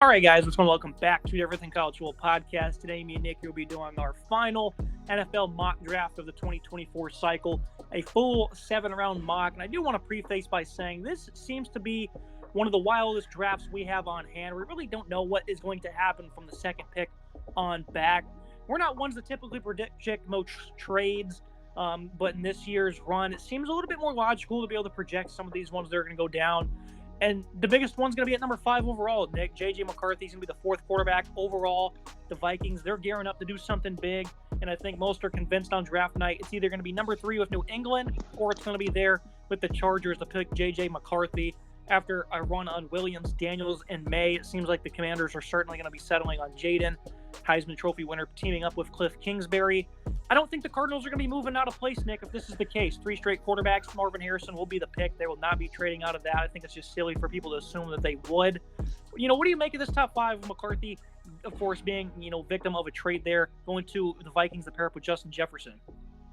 All right, guys, just want to welcome back to the Everything College Football podcast. Today, me and Nick will be doing our final NFL mock draft of the 2024 cycle, a full 7-round mock. And I do want to preface by saying this seems to be one of the wildest drafts we have on hand. We really don't know what is going to happen from the second pick on back. We're not ones that typically project most trades, but in this year's run, it seems a little bit more logical to be able to project some of these ones that are going to go down. And the biggest one's going to be at number 5 overall, Nick. J.J. McCarthy's going to be the 4th quarterback overall. The Vikings, they're gearing up to do something big, and I think most are convinced on draft night it's either going to be number 3 with New England or it's going to be there with the Chargers to pick J.J. McCarthy. After a run on Williams Daniels in May, it seems like the Commanders are certainly going to be settling on Jaden, Heisman Trophy winner, teaming up with Cliff Kingsbury. I don't think the Cardinals are going to be moving out of place, Nick, if this is the case. 3 straight quarterbacks. Marvin Harrison will be the pick. They will not be trading out of that. I think it's just silly for people to assume that they would. What do you make of this top 5? McCarthy, of course, being, victim of a trade there, going to the Vikings to pair up with Justin Jefferson.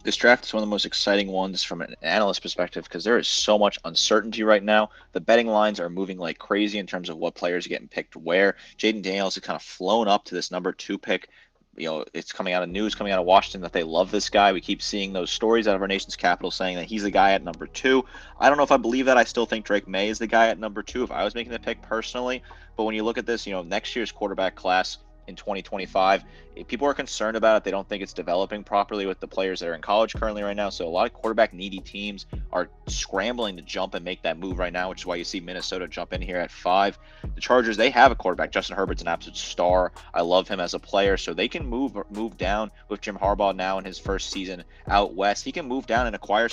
This draft is one of the most exciting ones from an analyst perspective because there is so much uncertainty right now. The betting lines are moving like crazy in terms of what players are getting picked where. Jaden Daniels has kind of flown up to this number 2 pick. It's coming out of Washington that they love this guy. We keep seeing those stories out of our nation's capital saying that he's the guy at number 2. I don't know if I believe that. I still think Drake May is the guy at number 2 if I was making the pick personally. But when you look at this, next year's quarterback class in 2025, people are concerned about it. They don't think it's developing properly with the players that are in college currently right now. So a lot of quarterback needy teams are scrambling to jump and make that move right now, which is why you see Minnesota jump in here at 5. The Chargers, they have a quarterback. Justin Herbert's an absolute star. I love him as a player. So they can move down with Jim Harbaugh now in his first season out west. He can move down and acquire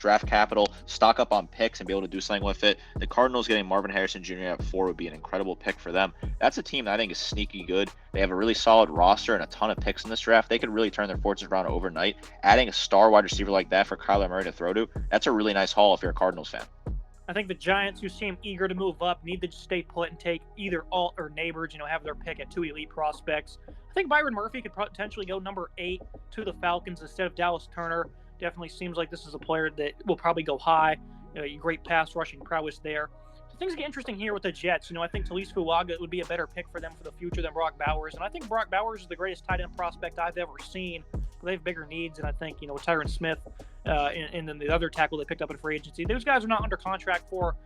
draft capital, stock up on picks, and be able to do something with it. The Cardinals getting Marvin Harrison Jr. at 4 would be an incredible pick for them. That's a team that I think is sneaky good. They have a really solid roster and a ton of picks in this draft. They could really turn their fortunes around overnight. Adding a star wide receiver like that for Kyler Murray to throw to, that's a really nice haul if you're a Cardinals fan. I think the Giants, who seem eager to move up, need to just stay put and take either Alt or Neighbors, have their pick at 2 elite prospects. I think Byron Murphy could potentially go number 8 to the Falcons instead of Dallas Turner. Definitely seems like this is a player that will probably go high. Great pass rushing prowess there. So things get interesting here with the Jets. I think Talise Fuaga would be a better pick for them for the future than Brock Bowers. And I think Brock Bowers is the greatest tight end prospect I've ever seen. They have bigger needs, and I think, with Tyron Smith and then the other tackle they picked up in free agency, those guys are not under contract for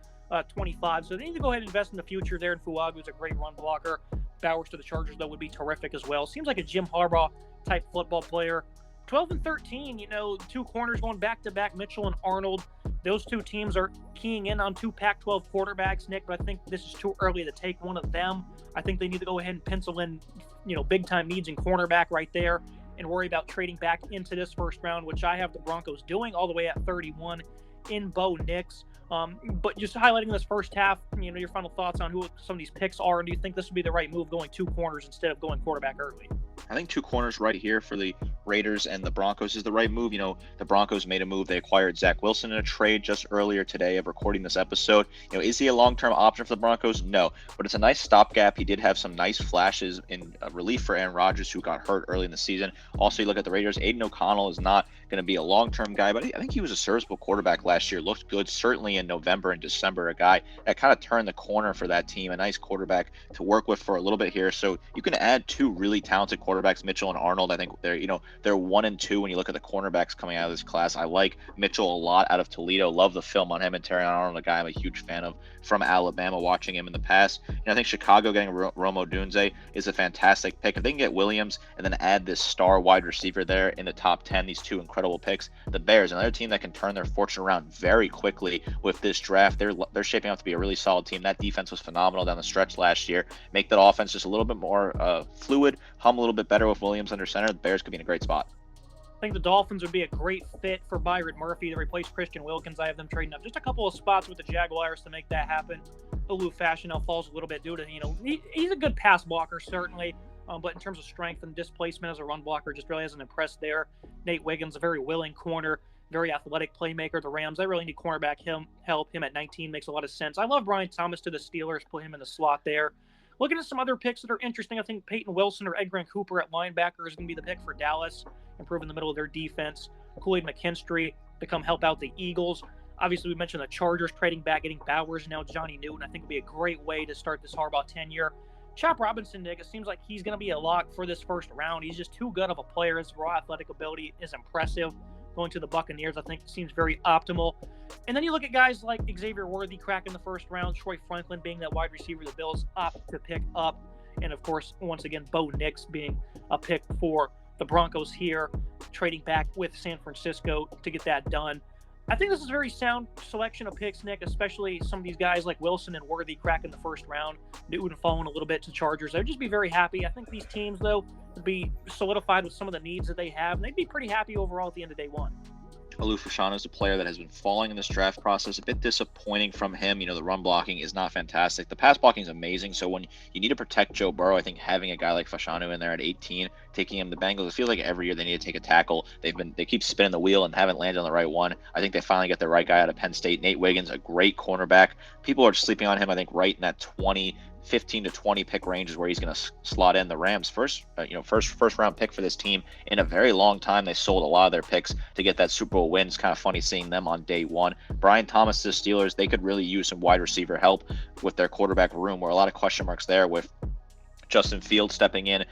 25. So they need to go ahead and invest in the future there. And Fuaga is a great run blocker. Bowers to the Chargers, though, would be terrific as well. Seems like a Jim Harbaugh type football player. 12 and 13, 2 corners going back-to-back, Mitchell and Arnold. Those 2 teams are keying in on 2 Pac-12 quarterbacks, Nick, but I think this is too early to take one of them. I think they need to go ahead and pencil in, big-time needs in cornerback right there and worry about trading back into this first round, which I have the Broncos doing all the way at 31 in Bo Nix. But just highlighting this first half, your final thoughts on who some of these picks are, and do you think this would be the right move going 2 corners instead of going quarterback early? I think 2 corners right here for the Raiders and the Broncos is the right move. The Broncos made a move. They acquired Zach Wilson in a trade just earlier today of recording this episode. Is he a long-term option for the Broncos? No, but it's a nice stopgap. He did have some nice flashes in relief for Aaron Rodgers, who got hurt early in the season. Also, you look at the Raiders, Aiden O'Connell is not going to be a long-term guy, but I think he was a serviceable quarterback last year. Looked good, certainly in November and December, a guy that kind of turned the corner for that team, a nice quarterback to work with for a little bit here. So you can add 2 really talented quarterbacks, Mitchell and Arnold. I think they're 1 and 2 when you look at the cornerbacks coming out of this class. I like Mitchell a lot out of Toledo. Love the film on him and Terrion Arnold, a guy I'm a huge fan of from Alabama, watching him in the past. I think Chicago getting Rome Odunze is a fantastic pick. If they can get Williams and then add this star wide receiver there in the top 10, these 2 incredible picks, the Bears, another team that can turn their fortune around very quickly with this draft. They're shaping up to be a really solid team. That defense was phenomenal down the stretch last year. Make that offense just a little bit more fluid, hum a little bit better with Williams under center. The Bears could be in a great spot. I think the Dolphins would be a great fit for Byron Murphy to replace Christian Wilkins. I have them trading up just a couple of spots with the Jaguars to make that happen. Olu Fashionell falls a little bit due to, he's a good pass blocker, certainly. But in terms of strength and displacement as a run blocker, just really hasn't impressed there. Nate Wiggins, a very willing corner, very athletic playmaker. The Rams, I really need cornerback help. Him at 19 makes a lot of sense. I love Brian Thomas to the Steelers, put him in the slot there. Looking at some other picks that are interesting, I think Peyton Wilson or Edgerrin Cooper at linebacker is going to be the pick for Dallas, improve in the middle of their defense. Kool-Aid McKinstry to come help out the Eagles. Obviously, we mentioned the Chargers trading back, getting Bowers, now Johnny Newton. I think would be a great way to start this Harbaugh tenure. Chop Robinson, Nick, it seems like he's going to be a lock for this first round. He's just too good of a player. His raw athletic ability is impressive. Going to the Buccaneers, I think, seems very optimal. And then you look at guys like Xavier Worthy cracking the first round, Troy Franklin being that wide receiver the Bills opt to pick up, and of course, once again, Bo Nix being a pick for the Broncos here, trading back with San Francisco to get that done. I think this is a very sound selection of picks, Nick, especially some of these guys like Wilson and Worthy cracking the first round, Newton falling a little bit to Chargers. I'd just be very happy. I think these teams, though, would be solidified with some of the needs that they have, and they'd be pretty happy overall at the end of day one. Olu Fashanu is a player that has been falling in this draft process. A bit disappointing from him. The run blocking is not fantastic. The pass blocking is amazing. So when you need to protect Joe Burrow, I think having a guy like Fashanu in there at 18, taking him the Bengals, it feels like every year they need to take a tackle. They keep spinning the wheel and haven't landed on the right one. I think they finally get the right guy out of Penn State. Nate Wiggins, a great cornerback. People are sleeping on him, I think, right in that 15 to 20 pick range is where he's going to slot in. The Rams first round pick for this team in a very long time. They sold a lot of their picks to get that Super Bowl win. It's kind of funny seeing them on day one. Brian Thomas to the Steelers, they could really use some wide receiver help with their quarterback room, where a lot of question marks there with Justin Fields stepping in.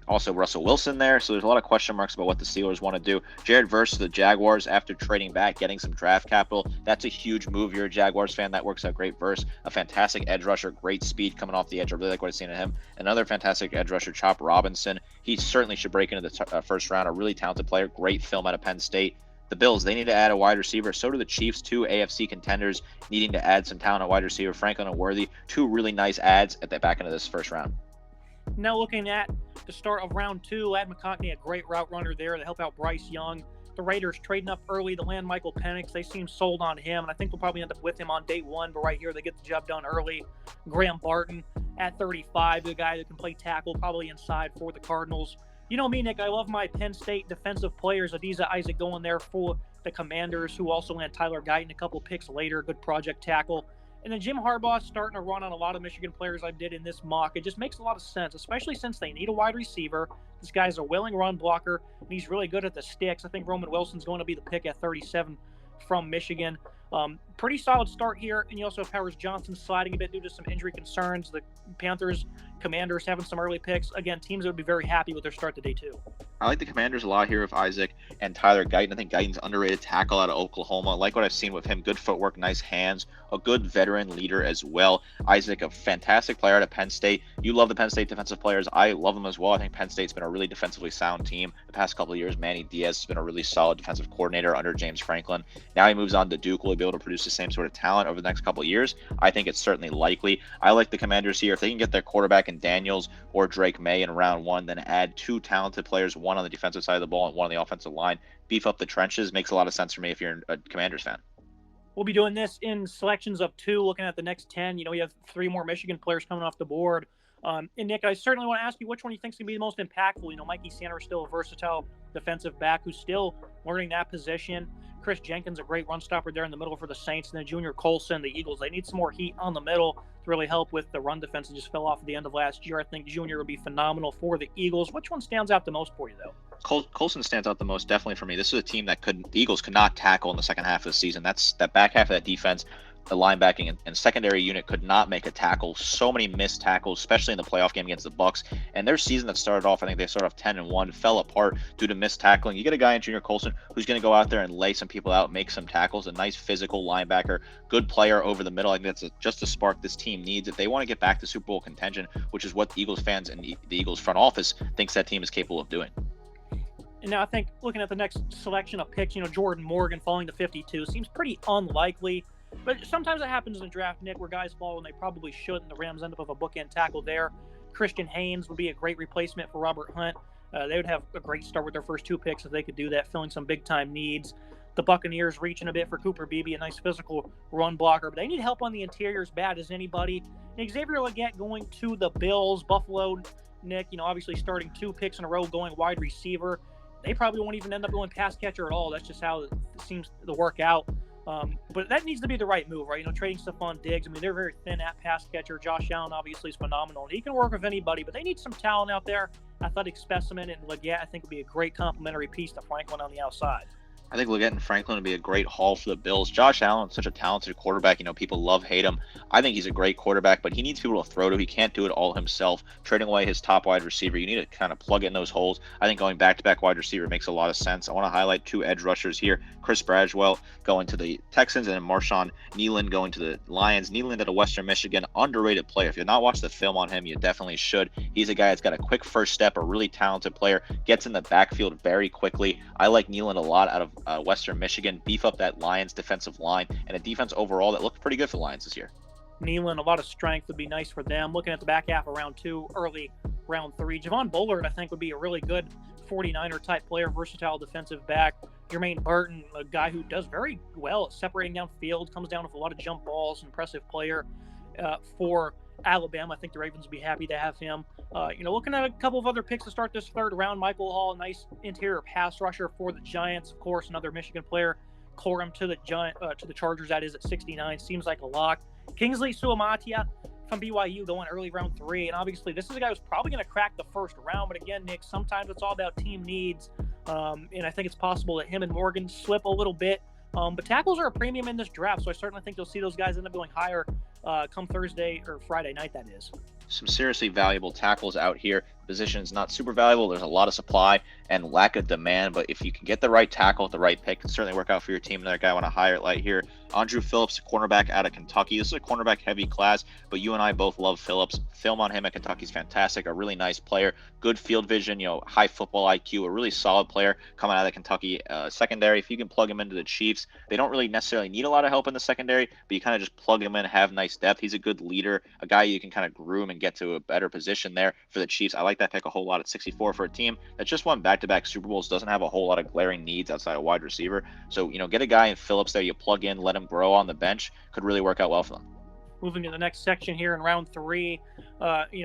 Also Russell Wilson there, so there's a lot of question marks about what the Steelers want to do. Jared Verse to the Jaguars after trading back, getting some draft capital. That's a huge move. You're a Jaguars fan. That works out great. Verse, a fantastic edge rusher, great speed coming off the edge. I really like what I've seen in him. Another fantastic edge rusher, Chop Robinson. He certainly should break into the first round. A really talented player. Great film out of Penn State. The Bills, they need to add a wide receiver. So do the Chiefs, two AFC contenders needing to add some talent at wide receiver. Franklin and Worthy, two really nice adds at the back end of this first round. Now looking at the start of round two, Ladd McConkey, a great route runner there to help out Bryce Young. The Raiders trading up early to land Michael Penix. They seem sold on him, and I think they'll probably end up with him on day one, but right here they get the job done early. Graham Barton at 35, the guy that can play tackle, probably inside for the Cardinals. You know me, Nick, I love my Penn State defensive players. Adiza Isaac going there for the Commanders, who also land Tyler Guyton a couple picks later, good project tackle. And then Jim Harbaugh starting to run on a lot of Michigan players I did in this mock. It just makes a lot of sense, especially since they need a wide receiver. This guy's a willing run blocker, and he's really good at the sticks. I think Roman Wilson's going to be the pick at 37 from Michigan. Pretty solid start here, and you also have Powers Johnson sliding a bit due to some injury concerns. The Panthers, Commanders having some early picks. Again, teams that would be very happy with their start to day two. I like the Commanders a lot here with Isaac and Tyler Guyton. I think Guyton's underrated tackle out of Oklahoma. I like what I've seen with him. Good footwork, nice hands, a good veteran leader as well. Isaac, a fantastic player out of Penn State. You love the Penn State defensive players. I love them as well. I think Penn State's been a really defensively sound team the past couple of years. Manny Diaz has been a really solid defensive coordinator under James Franklin. Now he moves on to Duke. Will he be able to produce the same sort of talent over the next couple of years? I think it's certainly likely. I like the Commanders here. If they can get their quarterback in Daniels or Drake May in round one, then add two talented players, one on the defensive side of the ball and one on the offensive line, beef up the trenches, makes a lot of sense for me if you're a Commanders fan. We'll be doing this in selections of two, looking at the next 10. You have three more Michigan players coming off the board. And Nick, I certainly want to ask you which one you think is going to be the most impactful. Mikey Sanders still a versatile defensive back who's still learning that position. Chris Jenkins, a great run stopper there in the middle for the Saints. And then Junior Colson, the Eagles, they need some more heat on the middle to really help with the run defense that just fell off at the end of last year. I think Junior would be phenomenal for the Eagles. Which one stands out the most for you, though? Colson stands out the most, definitely for me. This is a team that the Eagles could not tackle in the second half of the season. That's that back half of that defense. The linebacking and secondary unit could not make a tackle. So many missed tackles, especially in the playoff game against the Bucs. And their season that started off, I think they started off 10-1, fell apart due to missed tackling. You get a guy in Junior Colson who's going to go out there and lay some people out, make some tackles. A nice physical linebacker, good player over the middle. I think that's just a spark this team needs if they want to get back to Super Bowl contention, which is what the Eagles fans and the Eagles front office thinks that team is capable of doing. And now I think looking at the next selection of picks, Jordan Morgan falling to 52 seems pretty unlikely. But sometimes it happens in the draft, Nick, where guys fall when they probably shouldn't. The Rams end up with a bookend tackle there. Christian Haynes would be a great replacement for Robert Hunt. They would have a great start with their first two picks if they could do that, filling some big-time needs. The Buccaneers reaching a bit for Cooper Beebe, a nice physical run blocker. But they need help on the interior as bad as anybody. And Xavier Legette going to the Bills. Buffalo, Nick, obviously starting two picks in a row going wide receiver. They probably won't even end up going pass catcher at all. That's just how it seems to work out. But that needs to be the right move, right? Trading Stephon Diggs. They're very thin at pass catcher. Josh Allen obviously is phenomenal. He can work with anybody, but they need some talent out there. Athletic specimen and Legette, I think, would be a great complementary piece to Franklin on the outside. I think getting Franklin would be a great haul for the Bills. Josh Allen's such a talented quarterback. People love, hate him. I think he's a great quarterback, but he needs people to throw to. He can't do it all himself. Trading away his top wide receiver, you need to kind of plug in those holes. I think going back-to-back wide receiver makes a lot of sense. I want to highlight 2 edge rushers here. Chris Bradwell going to the Texans, and then Marshawn Nealon going to the Lions. Nealon at a Western Michigan, underrated player. If you've not watched the film on him, you definitely should. He's a guy that's got a quick first step, a really talented player, gets in the backfield very quickly. I like Nealon a lot out of Western Michigan. Beef up that Lions defensive line and a defense overall that looked pretty good for the Lions this year. Nealon, a lot of strength would be nice for them. Looking at the back half of round 2, early round 3, Javon Bullard, I think, would be a really good 49er type player, versatile defensive back. Jermaine Burton, a guy who does very well at separating downfield, comes down with a lot of jump balls, impressive player for Alabama. I think the Ravens would be happy to have him. Looking at a couple of other picks to start this third round, Michael Hall, nice interior pass rusher for the Giants. Of course, another Michigan player. Corum to the Chargers, that is, at 69. Seems like a lock. Kingsley Suamatia from BYU going early round 3. And obviously, this is a guy who's probably going to crack the first round. But again, Nick, sometimes it's all about team needs. And I think it's possible that him and Morgan slip a little bit. But tackles are a premium in this draft, so I certainly think you'll see those guys end up going higher come Thursday or Friday night, that is. Some seriously valuable tackles out here. Position is not super valuable. There's a lot of supply and lack of demand, but if you can get the right tackle at the right pick, it can certainly work out for your team. Another guy I want to highlight here, Andrew Phillips, cornerback out of Kentucky. This is a cornerback-heavy class, but you and I both love Phillips. Film on him at Kentucky is fantastic. A really nice player, good field vision, high football IQ, a really solid player coming out of the Kentucky secondary. If you can plug him into the Chiefs, they don't really necessarily need a lot of help in the secondary, but you kind of just plug him in, have nice depth. He's a good leader, a guy you can kind of groom and get to a better position there for the Chiefs. I like that pick a whole lot at 64 for a team that just won back-to-back Super Bowls, doesn't have a whole lot of glaring needs outside of wide receiver. So, get a guy in Phillips there, you plug in, let him grow on the bench, could really work out well for them. Moving to the next section here in round 3,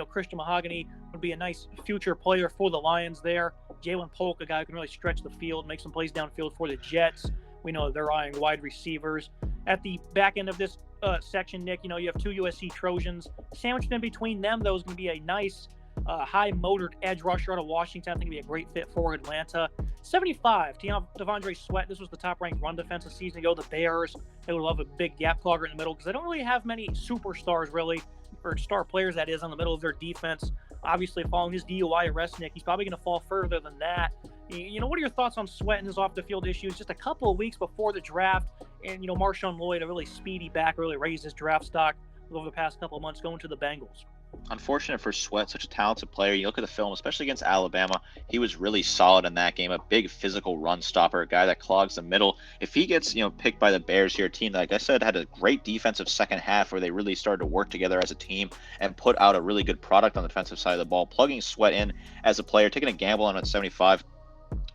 Christian Mahogany would be a nice future player for the Lions there. Jalen Polk, a guy who can really stretch the field, make some plays downfield for the Jets. We know they're eyeing wide receivers. At the back end of this section, Nick, you have 2 USC Trojans. Sandwiched in between them, though, is going to be a nice high-motored edge rusher out of Washington. I think he'd be a great fit for Atlanta. 75, Devondre Sweat. This was the top-ranked run defense a season ago. The Bears, they would love a big gap clogger in the middle because they don't really have many superstars, really, or star players, that is, on the middle of their defense. Obviously, following his DUI arrest, Nick, he's probably going to fall further than that. What are your thoughts on Sweat and his off-the-field issues just a couple of weeks before the draft? And, Marshawn Lloyd, a really speedy back, really raised his draft stock over the past couple of months going to the Bengals. Unfortunate for Sweat, such a talented player. You look at the film, especially against Alabama, he was really solid in that game. A big physical run stopper, a guy that clogs the middle. If he gets, picked by the Bears here, a team that, like I said, had a great defensive second half where they really started to work together as a team and put out a really good product on the defensive side of the ball, plugging Sweat in as a player, taking a gamble on him at 75,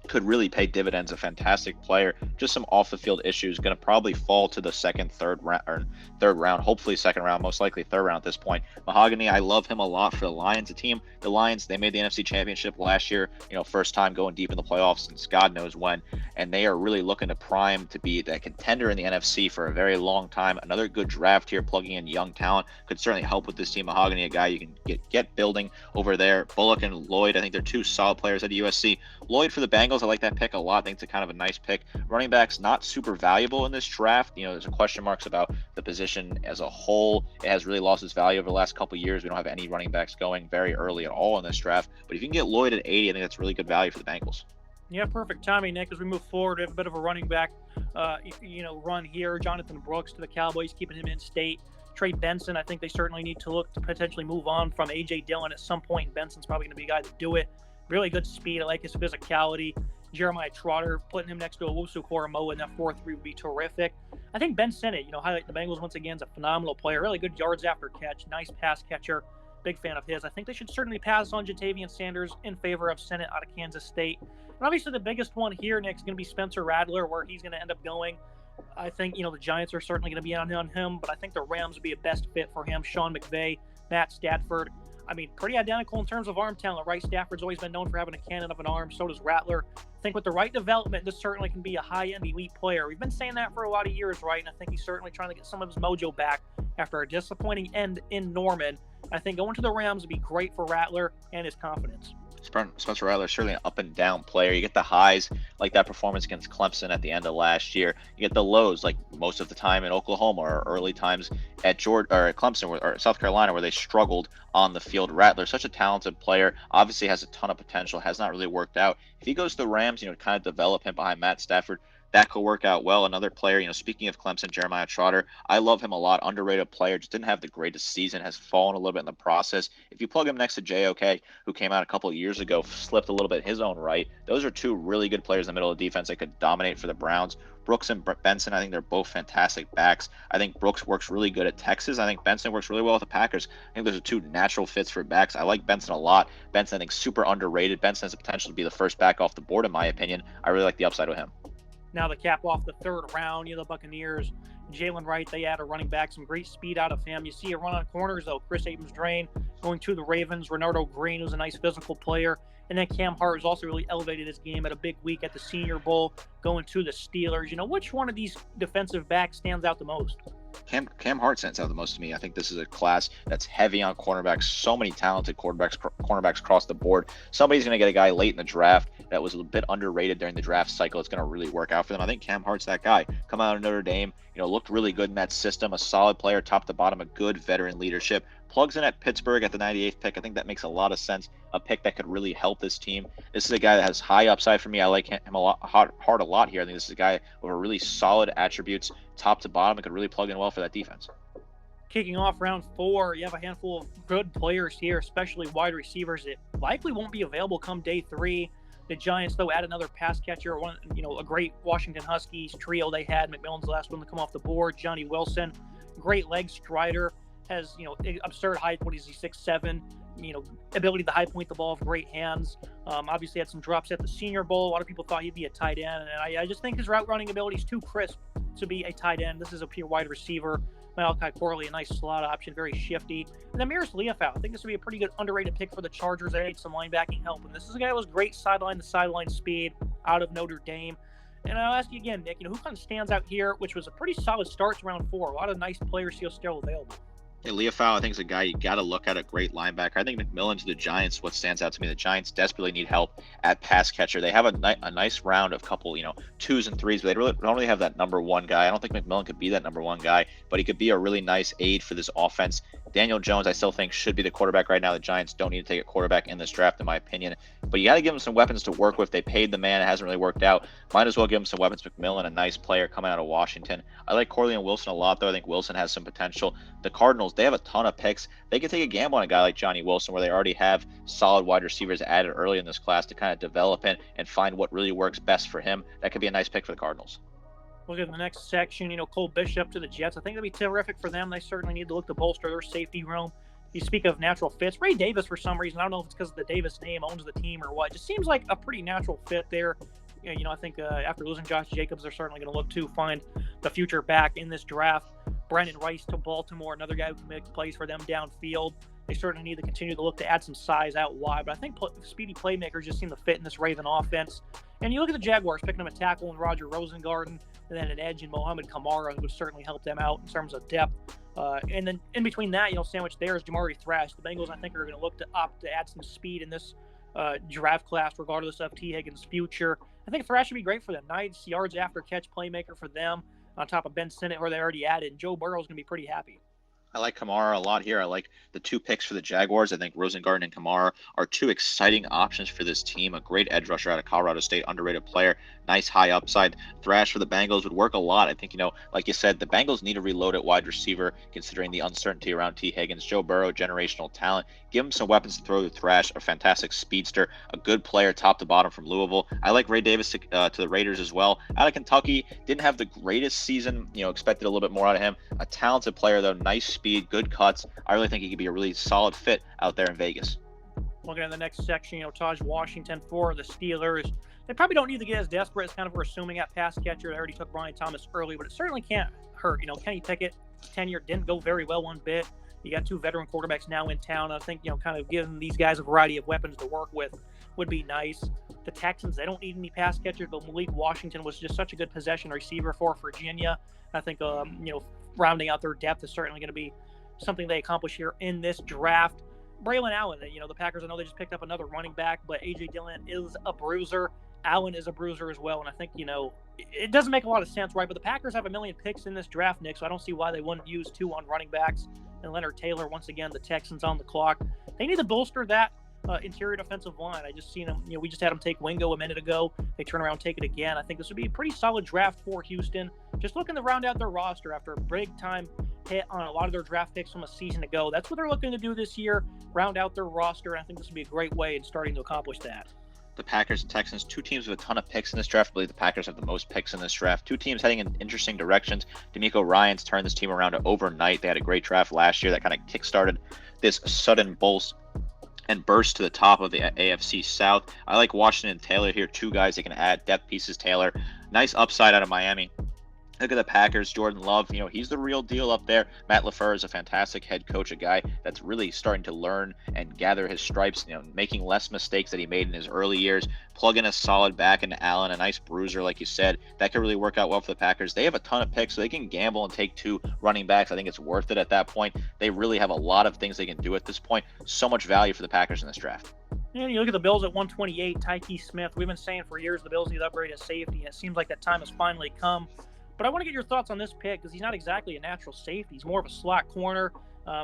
could really pay dividends. A fantastic player, just some off the field issues, going to probably fall to the third round, hopefully second round, most likely third round at this point. Mahogany, I love him a lot for the Lions, the Lions, they made the NFC Championship last year, first time going deep in the playoffs since God knows when, and they are really looking to prime to be the contender in the NFC for a very long time. Another good draft here, plugging in young talent, could certainly help with this team. Mahogany, a guy you can get building over there. Bullock and Lloyd, I think they're 2 solid players at USC. Lloyd for the Bengals, I like that pick a lot. I think it's a kind of a nice pick. Running backs, not super valuable in this draft. There's a question marks about the position as a whole. It has really lost its value over the last couple of years. We don't have any running backs going very early at all in this draft. But if you can get Lloyd at 80, I think that's really good value for the Bengals. Yeah, perfect timing, Nick. As we move forward, we have a bit of a running back, run here. Jonathan Brooks to the Cowboys, keeping him in state. Trey Benson, I think they certainly need to look to potentially move on from A.J. Dillon at some point. Benson's probably going to be a guy to do it. Really good speed. I like his physicality. Jeremiah Trotter, putting him next to Owusu Koromoa in that 4-3 would be terrific. I think Ben Sinnott, highlight the Bengals once again, is a phenomenal player. Really good yards after catch. Nice pass catcher. Big fan of his. I think they should certainly pass on Jatavian Sanders in favor of Sinnott out of Kansas State. And obviously the biggest one here, Nick, is going to be Spencer Rattler, where he's going to end up going. I think, the Giants are certainly going to be on him, but I think the Rams would be a best fit for him. Sean McVay, Matt Stafford. Pretty identical in terms of arm talent, right? Stafford's always been known for having a cannon of an arm. So does Rattler. I think with the right development, this certainly can be a high-end elite player. We've been saying that for a lot of years, right? And I think he's certainly trying to get some of his mojo back after a disappointing end in Norman. I think going to the Rams would be great for Rattler and his confidence. Spencer Rattler is certainly an up and down player. You get the highs like that performance against Clemson at the end of last year. You get the lows like most of the time in Oklahoma or early times at Georgia or at Clemson or South Carolina where they struggled on the field. Rattler, such a talented player, obviously has a ton of potential. Has not really worked out. If he goes to the Rams, kind of develop him behind Matt Stafford, that could work out well. Another player, speaking of Clemson, Jeremiah Trotter, I love him a lot. Underrated player, just didn't have the greatest season, has fallen a little bit in the process. If you plug him next to JOK, who came out a couple of years ago, slipped a little bit in his own right, those are two really good players in the middle of the defense that could dominate for the Browns. Brooks and Benson, I think they're both fantastic backs. I think Brooks works really good at Texas. I think Benson works really well with the Packers. I think those are two natural fits for backs. I like Benson a lot. Benson, I think, super underrated. Benson has the potential to be the first back off the board, in my opinion. I really like the upside with him. Now the cap off the third round, the Buccaneers, Jalen Wright, they add a running back, some great speed out of him. You see a run on corners, though. Chris Abrams-Drain going to the Ravens. Renardo Green, who's a nice physical player. And then Cam Hart has also really elevated his game at a big week at the Senior Bowl, going to the Steelers. Which one of these defensive backs stands out the most? Cam Hart stands out the most to me. I think this is a class that's heavy on cornerbacks. So many talented cornerbacks across the board. Somebody's going to get a guy late in the draft that was a bit underrated during the draft cycle. It's going to really work out for them. I think Cam Hart's that guy. Come out of Notre Dame, looked really good in that system. A solid player, top to bottom, a good veteran leadership. Plugs in at Pittsburgh at the 98th pick. I think that makes a lot of sense. A pick that could really help this team. This is a guy that has high upside for me. I like him hard a lot here. I think this is a guy with a really solid attributes, top to bottom, and could really plug in well for that defense. Kicking off round 4, you have a handful of good players here, especially wide receivers that likely won't be available come day 3. The Giants, though, add another pass catcher, a great Washington Huskies trio they had. McMillan's the last one to come off the board. Johnny Wilson, great leg strider, has, absurd height. What is he, 6'7"? Ability to high point the ball with great hands. Obviously had some drops at the Senior Bowl. A lot of people thought he'd be a tight end, and I just think his route running ability is too crisp to be a tight end. This is a pure wide receiver. Malachi Corley, a nice slot option, very shifty. And then Maris Leofau, I think this would be a pretty good underrated pick for the Chargers. They need some linebacking help, and this is a guy who has great sideline-to-sideline speed out of Notre Dame. And I'll ask you again, Nick, who kind of stands out here, which was a pretty solid start to round 4. A lot of nice players still available. Yeah, Leofau, I think, is a guy you got to look at, a great linebacker. I think McMillan to the Giants, what stands out to me, the Giants desperately need help at pass catcher. They have a nice round of couple, 2s and 3s, but they really don't really have that number 1 guy. I don't think McMillan could be that number 1 guy, but he could be a really nice aid for this offense. Daniel Jones, I still think, should be the quarterback right now. The Giants don't need to take a quarterback in this draft, in my opinion. But you got to give him some weapons to work with. They paid the man. It hasn't really worked out. Might as well give him some weapons. McMillan, a nice player coming out of Washington. I like Corley and Wilson a lot, though. I think Wilson has some potential. The Cardinals, they have a ton of picks. They can take a gamble on a guy like Johnny Wilson, where they already have solid wide receivers added early in this class to kind of develop it and find what really works best for him. That could be a nice pick for the Cardinals. Look at the next section, Cole Bishop to the Jets. I think that'd be terrific for them. They certainly need to look to bolster their safety room. You speak of natural fits. Ray Davis, for some reason, I don't know if it's because of the Davis name, owns the team or what. Just seems like a pretty natural fit there. I think after losing Josh Jacobs, they're certainly going to look to find the future back in this draft. Brandon Rice to Baltimore, another guy who can make plays for them downfield. They certainly need to continue to look to add some size out wide, but I think speedy playmakers just seem to fit in this Raven offense. And you look at the Jaguars picking up a tackle in Roger Rosengarten, and then an edge in Mohamed Kamara, who would certainly help them out in terms of depth. And then in between that, sandwich there is Jamari Thrash. The Bengals, I think, are going to look to opt to add some speed in this draft class, regardless of T. Higgins' future. I think Thrash would be great for them. Nice yards after catch playmaker for them, on top of Ben Sinnott, who they already added. Joe Burrow's going to be pretty happy. I like Kamara a lot here. I like the 2 picks for the Jaguars. I think Rosengarten and Kamara are 2 exciting options for this team. A great edge rusher out of Colorado State, underrated player. Nice high upside. Thrash for the Bengals would work a lot. I think, like you said, the Bengals need to reload at wide receiver, considering the uncertainty around T. Higgins. Joe Burrow, generational talent. Give him some weapons to throw to Thrash, a fantastic speedster, a good player top to bottom from Louisville. I like Ray Davis to the Raiders as well. Out of Kentucky, didn't have the greatest season, expected a little bit more out of him. A talented player, though, nice speed, good cuts. I really think he could be a really solid fit out there in Vegas. Looking at the next section, Taj Washington for the Steelers. They probably don't need to get as desperate as kind of we're assuming at pass catcher. They already took Brian Thomas early, but it certainly can't hurt. Kenny Pickett, tenure didn't go very well one bit. You got 2 veteran quarterbacks now in town. I think, kind of giving these guys a variety of weapons to work with would be nice. The Texans, they don't need any pass catchers, but Malik Washington was just such a good possession receiver for Virginia. I think, rounding out their depth is certainly going to be something they accomplish here in this draft. Braylon Allen, the Packers, I know they just picked up another running back, but A.J. Dillon is a bruiser. Allen is a bruiser as well, and I think, it doesn't make a lot of sense, right? But the Packers have a million picks in this draft, Nick, so I don't see why they wouldn't use 2 on running backs. And Leonard Taylor, once again, the Texans on the clock. They need to bolster that interior defensive line. I just seen them, we just had them take Wingo a minute ago. They turn around and take it again. I think this would be a pretty solid draft for Houston. Just looking to round out their roster after a big-time hit on a lot of their draft picks from a season ago. That's what they're looking to do this year, round out their roster, and I think this would be a great way in starting to accomplish that. The Packers and Texans, 2 teams with a ton of picks in this draft. I believe the Packers have the most picks in this draft. 2 teams heading in interesting directions. D'Amico Ryans turned this team around overnight. They had a great draft last year that kind of kickstarted this sudden bolst and burst to the top of the AFC South. I like Washington and Taylor here, 2 guys that can add depth pieces. Taylor, nice upside out of Miami. Look at the Packers, Jordan Love, he's the real deal up there. Matt LaFleur is a fantastic head coach, a guy that's really starting to learn and gather his stripes, making less mistakes that he made in his early years. Plug in a solid back into Allen, a nice bruiser, like you said. That could really work out well for the Packers. They have a ton of picks, so they can gamble and take 2 running backs. I think it's worth it at that point. They really have a lot of things they can do at this point. So much value for the Packers in this draft. And you look at the Bills at 128, Tyke Smith. We've been saying for years the Bills need to upgrade at safety, and it seems like that time has finally come. But I want to get your thoughts on this pick because he's not exactly a natural safety. He's more of a slot corner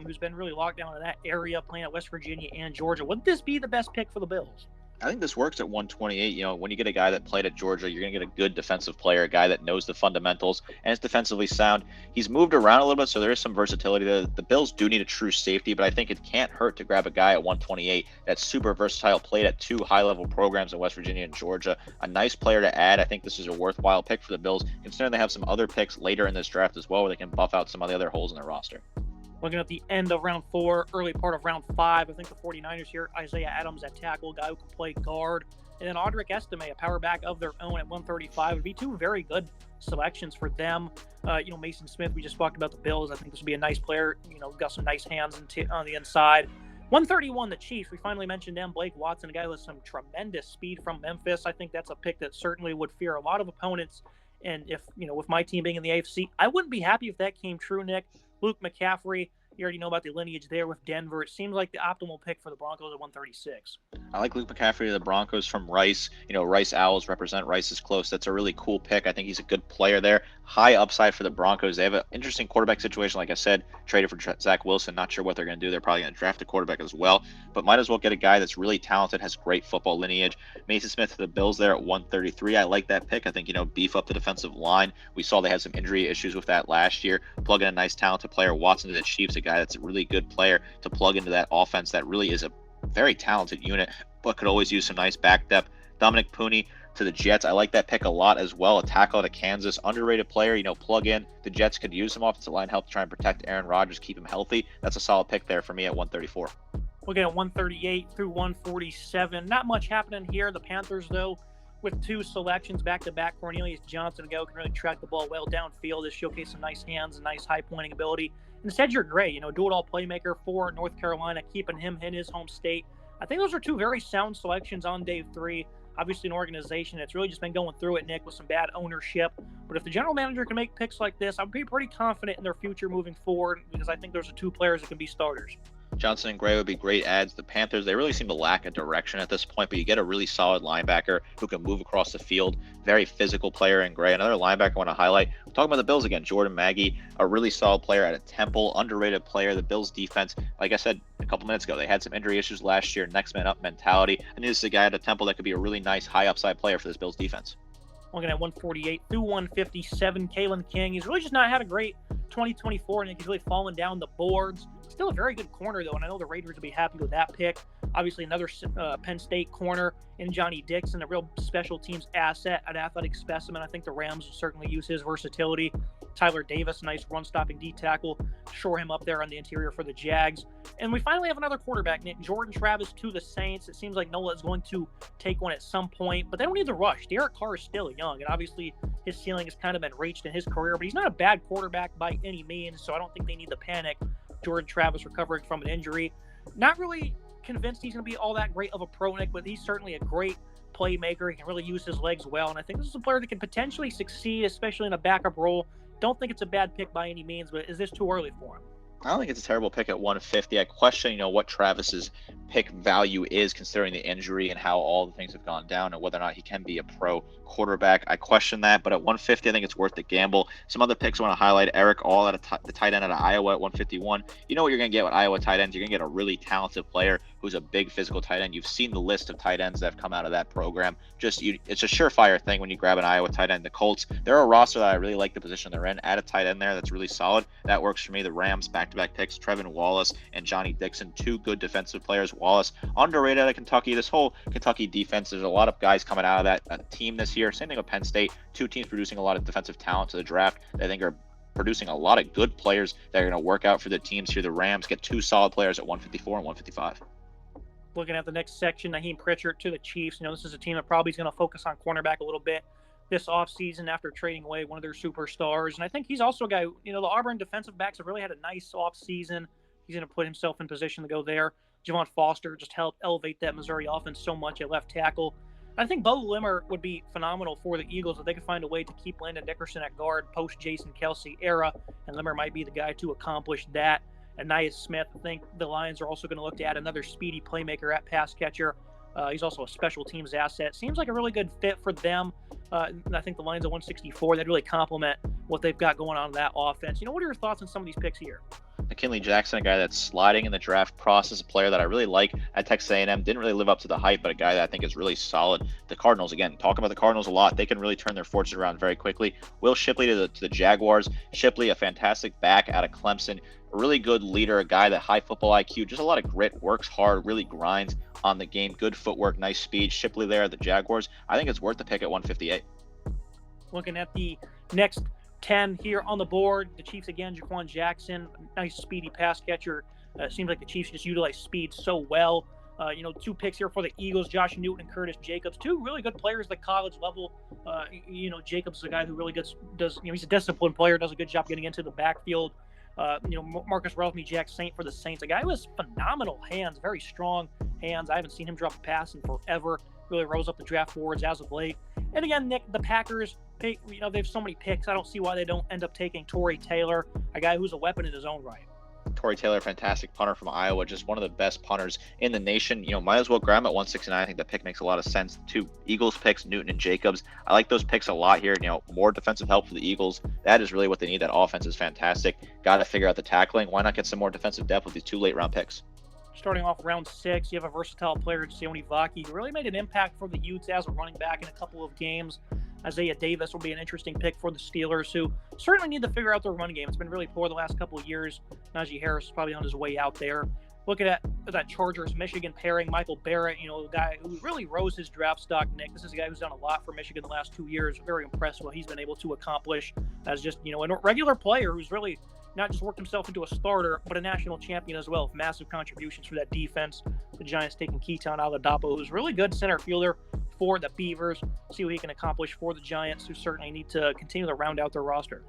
who's been really locked down in that area, playing at West Virginia and Georgia. Would this be the best pick for the Bills? I think this works at 128. When you get a guy that played at Georgia, you're going to get a good defensive player, a guy that knows the fundamentals and is defensively sound. He's moved around a little bit, so there is some versatility. The Bills do need a true safety, but I think it can't hurt to grab a guy at 128 that's super versatile, played at 2 high-level programs in West Virginia and Georgia. A nice player to add. I think this is a worthwhile pick for the Bills, considering they have some other picks later in this draft as well where they can buff out some of the other holes in their roster. Looking at the end of round 4, early part of round 5, I think the 49ers here, Isaiah Adams at tackle, guy who can play guard. And then Audric Estime, a power back of their own at 135, would be 2 very good selections for them. Mason Smith, we just talked about the Bills. I think this would be a nice player. Got some nice hands on the inside. 131, the Chiefs. We finally mentioned them. Blake Watson, a guy with some tremendous speed from Memphis. I think that's a pick that certainly would fear a lot of opponents. And if, with my team being in the AFC, I wouldn't be happy if that came true, Nick. Luke McCaffrey, you already know about the lineage there with Denver. It seems like the optimal pick for the Broncos at 136. I like Luke McCaffrey, the Broncos from Rice. Rice Owls represent Rice is close. That's a really cool pick. I think he's a good player there. High upside for the Broncos. They have an interesting quarterback situation. Like I said, traded for Zach Wilson. Not sure what they're going to do. They're probably going to draft a quarterback as well, but might as well get a guy that's really talented, has great football lineage. Mason Smith to the Bills there at 133. I like that pick. I think, beef up the defensive line. We saw they had some injury issues with that last year. Plug in a nice talented player. Watson to the Chiefs, a guy that's a really good player to plug into that offense that really is a very talented unit, but could always use some nice back depth. Dominic Pooney to the Jets. I like that pick a lot as well. A tackle out of Kansas, underrated player. Plug in. The Jets could use some offensive line help to try and protect Aaron Rodgers, keep him healthy. That's a solid pick there for me at 134. Looking at 138 through 147. Not much happening here. The Panthers, though, with 2 selections back-to-back. Cornelius Johnson can really track the ball well downfield. This showcase some nice hands and nice high-pointing ability. And Cedric Gray, do-it-all playmaker for North Carolina, keeping him in his home state. I think those are 2 very sound selections on day 3. Obviously, an organization that's really just been going through it, Nick, with some bad ownership. But if the general manager can make picks like this, I'd be pretty confident in their future moving forward because I think those are 2 players that can be starters. Johnson and Gray would be great adds. The Panthers, they really seem to lack a direction at this point, but you get a really solid linebacker who can move across the field. Very physical player in Gray. Another linebacker I want to highlight. We're talking about the Bills again. Jordan Maggie, a really solid player at a Temple, underrated player. The Bills defense, like I said a couple minutes ago, they had some injury issues last year. Next man up mentality. I think this is a guy at a Temple that could be a really nice high upside player for this Bills defense. Looking at 148 through 157, Kalen King. He's really just not had a great 2024, and he's really fallen down the boards. Still a very good corner, though, and I know the Raiders will be happy with that pick. Obviously, another Penn State corner in Johnny Dixon, a real special teams asset, an athletic specimen. I think the Rams will certainly use his versatility. Tyler Davis, nice run-stopping D tackle, shore him up there on the interior for the Jags. And we finally have another quarterback, Nick. Jordan Travis to the Saints. It seems like Nola is going to take one at some point, but they don't need the rush. Derek Carr is still young, and obviously his ceiling has kind of been reached in his career, but he's not a bad quarterback by any means, so I don't think they need to panic. Jordan Travis recovering from an injury. Not really convinced he's going to be all that great of a pro, Nick, but he's certainly a great playmaker. He can really use his legs well, and I think this is a player that can potentially succeed, especially in a backup role. Don't think it's a bad pick by any means, but is this too early for him? I don't think it's a terrible pick at 150. I question, what Travis's pick value is considering the injury and how all the things have gone down and whether or not he can be a pro quarterback. I question that, but at 150, I think it's worth the gamble. Some other picks I want to highlight: Eric All at the tight end out of Iowa at 151. You know what you're going to get with Iowa tight ends. You're going to get a really talented player who's a big physical tight end. You've seen the list of tight ends that have come out of that program. It's a surefire thing when you grab an Iowa tight end. The Colts, they're a roster that I really like the position they're in. Add a tight end there that's really solid. That works for me. The Rams, back-to-back picks, Trevin Wallace and Johnny Dixon, two good defensive players. Wallace, underrated out of Kentucky. This whole Kentucky defense, there's a lot of guys coming out of that team this year. Same thing with Penn State. Two teams producing a lot of defensive talent to the draft. I think are producing a lot of good players that are going to work out for the teams here. The Rams get two solid players at 154 and 155. Looking at the next section, Naheem Pritchard to the Chiefs. This is a team that probably is going to focus on cornerback a little bit this offseason after trading away one of their superstars. And I think he's also a guy, the Auburn defensive backs have really had a nice offseason. He's going to put himself in position to go there. Javon Foster just helped elevate that Missouri offense so much at left tackle. I think Bo Limmer would be phenomenal for the Eagles if they could find a way to keep Landon Dickerson at guard post Jason Kelsey era, and Limmer might be the guy to accomplish that. And Nia Smith, I think the Lions are also going to look to add another speedy playmaker at pass catcher. He's also a special teams asset. Seems like a really good fit for them. And I think the Lions at 164, they'd really complement what they've got going on in that offense. What are your thoughts on some of these picks here? McKinley Jackson, a guy that's sliding in the draft process, a player that I really like at Texas A&M. Didn't really live up to the hype, but a guy that I think is really solid. The Cardinals, again, talk about the Cardinals a lot. They can really turn their fortune around very quickly. Will Shipley to the Jaguars. Shipley, a fantastic back out of Clemson. A really good leader, a guy that high football IQ, just a lot of grit, works hard, really grinds on the game. Good footwork, nice speed. Shipley there at the Jaguars. I think it's worth the pick at 158. Looking at the next 10 here on the board, the Chiefs again, Jaquan Jackson, nice speedy pass catcher. Seems like the Chiefs just utilize speed so well. Two picks here for the Eagles, Josh Newton and Curtis Jacobs, two really good players at the college level. Jacobs is a guy who really does he's a disciplined player, does a good job getting into the backfield. Marcus Rosemy-Jack Saint for the Saints, a guy who has phenomenal hands, very strong hands. I haven't seen him drop a pass in forever. Really rose up the draft boards as of late. And again, Nick, the Packers, they have so many picks. I don't see why they don't end up taking Torrey Taylor, a guy who's a weapon in his own right. Torrey Taylor, fantastic punter from Iowa, just one of the best punters in the nation. Might as well grab him at 169. I think the pick makes a lot of sense. Two Eagles picks, Newton and Jacobs. I like those picks a lot here. More defensive help for the Eagles. That is really what they need. That offense is fantastic. Got to figure out the tackling. Why not get some more defensive depth with these two late round picks? Starting off round 6, you have a versatile player, Sione Vaki, who really made an impact for the Utes as a running back in a couple of games. Isaiah Davis will be an interesting pick for the Steelers, who certainly need to figure out their run game. It's been really poor the last couple of years. Najee Harris is probably on his way out there. Looking at that Chargers-Michigan pairing, Michael Barrett, a guy who really rose his draft stock, Nick. This is a guy who's done a lot for Michigan the last 2 years. Very impressed with what he's been able to accomplish as just, a regular player who's really not just worked himself into a starter, but a national champion as well, with massive contributions for that defense. The Giants taking Keaton Oladapo, who's really good center fielder for the Beavers. See what he can accomplish for the Giants, who certainly need to continue to round out their roster.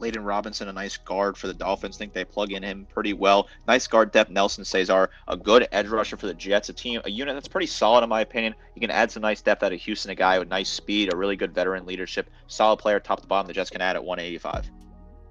Layden Robinson, a nice guard for the Dolphins. Think they plug in him pretty well. Nice guard depth. Nelson Cesar, a good edge rusher for the Jets. A unit that's pretty solid in my opinion. You can add some nice depth out of Houston. A guy with nice speed, a really good veteran leadership, solid player top to bottom. The Jets can add at 185.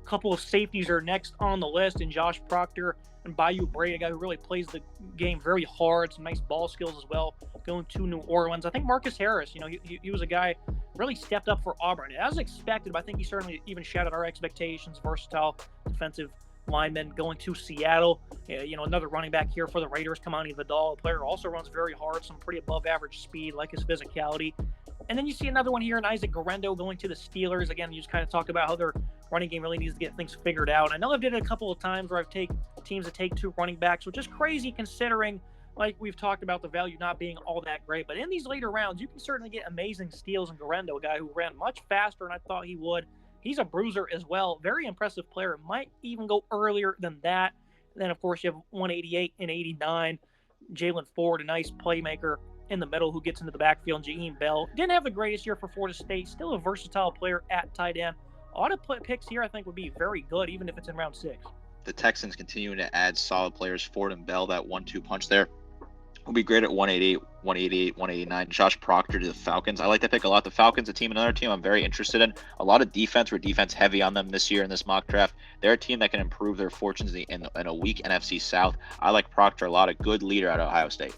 Couple of safeties are next on the list, and Josh Proctor and Bayou Braid, a guy who really plays the game very hard, some nice ball skills as well, going to New Orleans. I think Marcus Harris, he was a guy really stepped up for Auburn. As expected, but I think he certainly even shattered our expectations. Versatile defensive lineman going to Seattle. Another running back here for the Raiders, Kamani Vidal, a player who also runs very hard, some pretty above average speed, like his physicality. And then you see another one here in Isaac Guerendo going to the Steelers. Again, you just kind of talk about how their running game really needs to get things figured out. I know I've did it a couple of times where I've taken teams that take two running backs, which is crazy considering, like we've talked about, the value not being all that great. But in these later rounds, you can certainly get amazing steals in Guerendo, a guy who ran much faster than I thought he would. He's a bruiser as well. Very impressive player. Might even go earlier than that. And then, of course, you have 188 and 89. Jalen Ford, a nice playmaker in the middle who gets into the backfield. Jaheim Bell didn't have the greatest year for Florida State. Still a versatile player at tight end. A lot of picks here I think would be very good, even if it's in round 6. The Texans continuing to add solid players. Ford and Bell, that 1-2 punch there, will be great at 188. 188, 189. Josh Proctor to the Falcons. I like that pick a lot. The Falcons, a team, another team I'm very interested in. A lot of defense. We're defense heavy on them this year in this mock draft. They're a team that can improve their fortunes in a weak NFC South. I like Proctor a lot. A good leader out of Ohio State.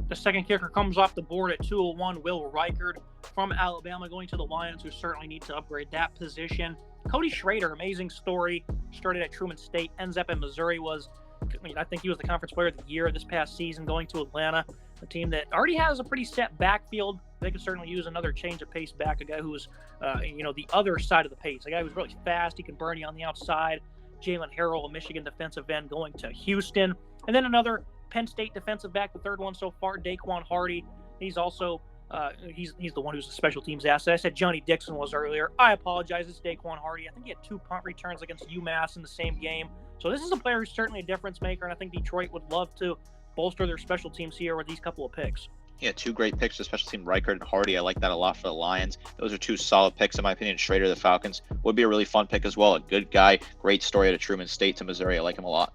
The second kicker comes off the board at 201, Will Reichard from Alabama, going to the Lions, who certainly need to upgrade that position. Cody Schrader, amazing story. Started at Truman State, ends up in Missouri. I think he was the conference player of the year this past season, going to Atlanta, a team that already has a pretty set backfield. They could certainly use another change of pace back, a guy who's, the other side of the pace, a guy who's really fast. He can burn you on the outside. Jalen Harrell, a Michigan defensive end, going to Houston. And then another Penn State defensive back, the third one so far, Daquan Hardy. He's also he's the one who's a special teams asset. I said Johnny Dixon was earlier. I apologize. It's Daquan Hardy. I think he had 2 punt returns against UMass in the same game. So this is a player who's certainly a difference maker, and I think Detroit would love to bolster their special teams here with these couple of picks. Yeah, 2 great picks, the special team Reichard and Hardy. I like that a lot for the Lions. Those are 2 solid picks, in my opinion. Schrader, the Falcons, would be a really fun pick as well. A good guy, great story out of Truman State to Missouri. I like him a lot.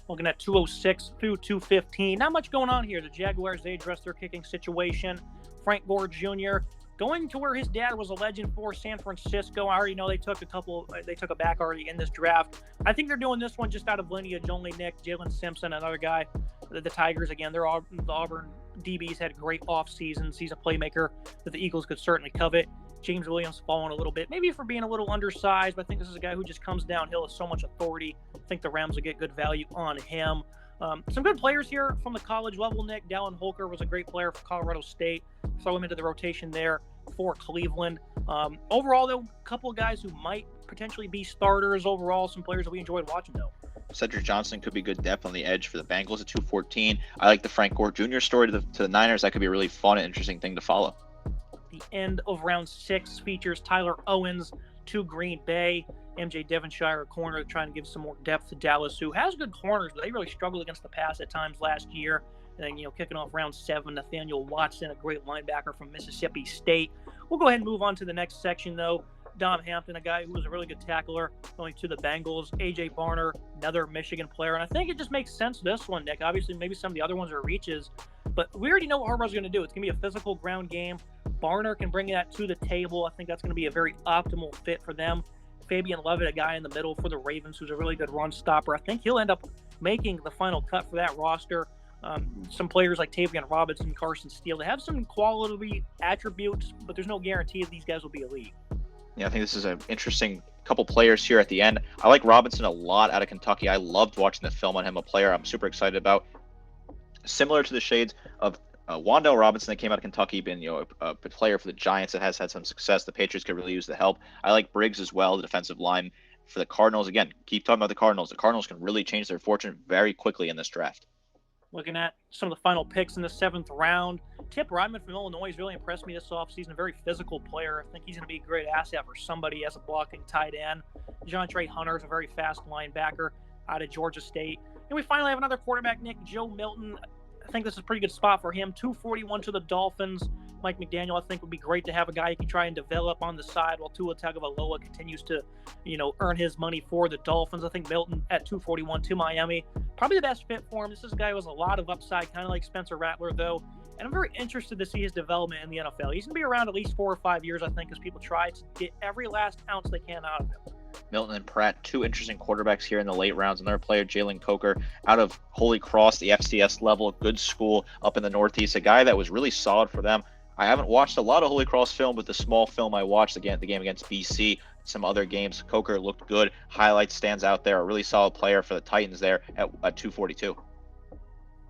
Looking at 206 through 215. Not much going on here. The Jaguars, they addressed their kicking situation. Frank Gore Jr. going to where his dad was a legend for, San Francisco. I already know they took a back already in this draft. I think they're doing this one just out of lineage only. Nick, Jalen Simpson, another guy. The Tigers, again, the Auburn DBs had great off seasons. He's a playmaker that the Eagles could certainly covet. James Williams falling a little bit, maybe for being a little undersized, but I think this is a guy who just comes downhill with so much authority. I think the Rams will get good value on him. Some good players here from the college level, Nick. Dallin Holker was a great player for Colorado State. Throw him into the rotation there for Cleveland. Overall, though, a couple of guys who might potentially be starters overall. Some players that we enjoyed watching, though. Cedric Johnson could be good depth on the edge for the Bengals at 214. I like the Frank Gore Jr. story to the Niners. That could be a really fun and interesting thing to follow. The end of round 6 features Tyler Owens to Green Bay. MJ Devonshire, a corner, trying to give some more depth to Dallas, who has good corners, but they really struggled against the pass at times last year. And then, kicking off round 7, Nathaniel Watson, a great linebacker from Mississippi State. We'll go ahead and move on to the next section, though. Dom Hampton, a guy who was a really good tackler, going to the Bengals. A.J. Barner, another Michigan player. And I think it just makes sense, this one, Nick. Obviously, maybe some of the other ones are reaches, but we already know what Harbaugh's going to do. It's going to be a physical ground game. Barner can bring that to the table. I think that's going to be a very optimal fit for them. Fabian Levitt, a guy in the middle for the Ravens, who's a really good run stopper. I think he'll end up making the final cut for that roster. Some players like Tavion Robinson, Carson Steele, they have some quality attributes, but there's no guarantee that these guys will be elite. Yeah, I think this is an interesting couple players here at the end. I like Robinson a lot out of Kentucky. I loved watching the film on him, a player I'm super excited about. Similar to the shades of Wan'Dale Robinson that came out of Kentucky, been a player for the Giants that has had some success. The Patriots could really use the help. I like Briggs as well, the defensive line for the Cardinals. Again, keep talking about the Cardinals. The Cardinals can really change their fortune very quickly in this draft. Looking at some of the final picks in the 7th round, Tip Ryman from Illinois has really impressed me this offseason. A very physical player. I think he's going to be a great asset for somebody as a blocking tight end. Jontre Hunter is a very fast linebacker out of Georgia State. And we finally have another quarterback, Nick, Joe Milton. I think this is a pretty good spot for him. 241 to the Dolphins. Mike McDaniel, I think, would be great to have a guy he can try and develop on the side while Tua Tagovailoa continues to, earn his money for the Dolphins. I think Milton at 241 to Miami, probably the best fit for him. This is a guy who has a lot of upside, kind of like Spencer Rattler, though. And I'm very interested to see his development in the NFL. He's going to be around at least 4 or 5 years, I think, as people try to get every last ounce they can out of him. Milton and Pratt, 2 interesting quarterbacks here in the late rounds. Another player, Jalen Coker, out of Holy Cross, the FCS level, good school up in the Northeast. A guy that was really solid for them. I haven't watched a lot of Holy Cross film, but the small film I watched, again, the game against BC, some other games, Coker looked good. Highlights stands out there. A really solid player for the Titans there at 242.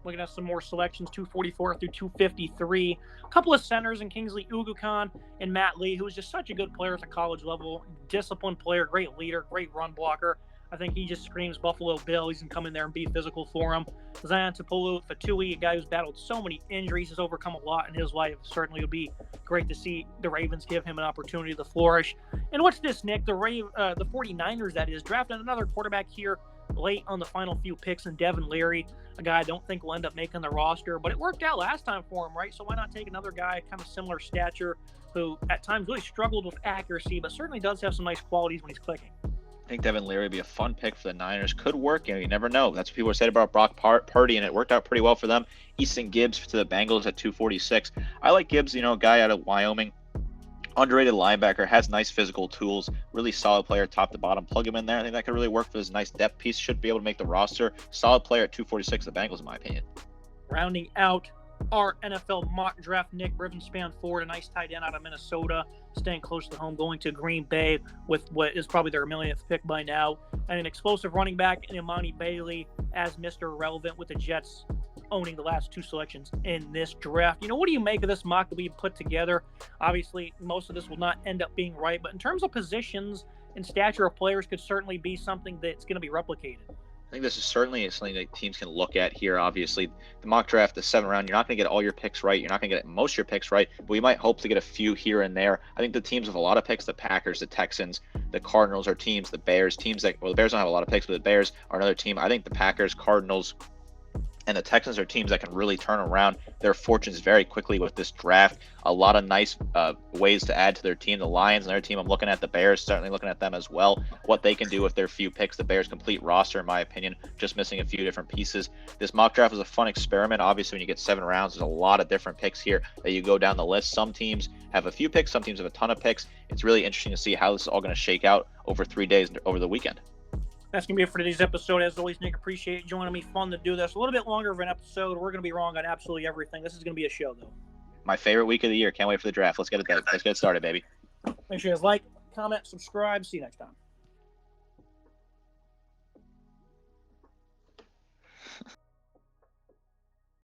Looking at some more selections, 244 through 253. A couple of centers in Kingsley Ugukan and Matt Lee, who was just such a good player at the college level. Disciplined player, great leader, great run blocker. I think he just screams Buffalo Bill. He's going to come in there and be physical for him. Zion Tapulu-Fatui, a guy who's battled so many injuries, has overcome a lot in his life. Certainly would be great to see the Ravens give him an opportunity to flourish. And what's this, Nick? The 49ers, that is, drafted another quarterback here late on the final few picks in Devin Leary, a guy I don't think will end up making the roster, but it worked out last time for him, right? So why not take another guy kind of similar stature who at times really struggled with accuracy, but certainly does have some nice qualities when he's clicking. think Devin Leary would be a fun pick for the Niners. Could work, you never know. That's what people said about Brock Purdy, and it worked out pretty well for them. Easton Gibbs to the Bengals at 246. I like Gibbs, a guy out of Wyoming. Underrated linebacker, has nice physical tools, really solid player top to bottom. Plug him in there. I think that could really work for this nice depth piece. Should be able to make the roster. Solid player at 246, the Bengals, in my opinion. Rounding out our NFL mock draft, Nick Rivenspan Ford, a nice tight end out of Minnesota, staying close to home, going to Green Bay with what is probably their millionth pick by now, and an explosive running back in Imani Bailey as Mr. Irrelevant, with the Jets owning the last two selections in this draft. What do you make of this mock that we put together? Obviously, most of this will not end up being right, but in terms of positions and stature of players, could certainly be something that's going to be replicated. I think this is certainly something that teams can look at here. Obviously, the mock draft, the 7th round, you're not going to get all your picks right. You're not going to get most of your picks right, but we might hope to get a few here and there. I think the teams with a lot of picks, the Packers, the Texans, the Cardinals are teams, the Bears, the Bears don't have a lot of picks, but the Bears are another team. I think the Packers, Cardinals, and the Texans are teams that can really turn around their fortunes very quickly with this draft. A lot of nice ways to add to their team. The Lions and their team, I'm looking at the Bears, certainly looking at them as well. What they can do with their few picks, the Bears' complete roster, in my opinion, just missing a few different pieces. This mock draft is a fun experiment. Obviously, when you get 7 rounds, there's a lot of different picks here that you go down the list. Some teams have a few picks, some teams have a ton of picks. It's really interesting to see how this is all going to shake out over 3 days over the weekend. That's going to be it for today's episode. As always, Nick, appreciate you joining me. Fun to do this. A little bit longer of an episode. We're going to be wrong on absolutely everything. This is going to be a show, though. My favorite week of the year. Can't wait for the draft. Let's get it started, baby. Make sure you guys like, comment, subscribe. See you next time.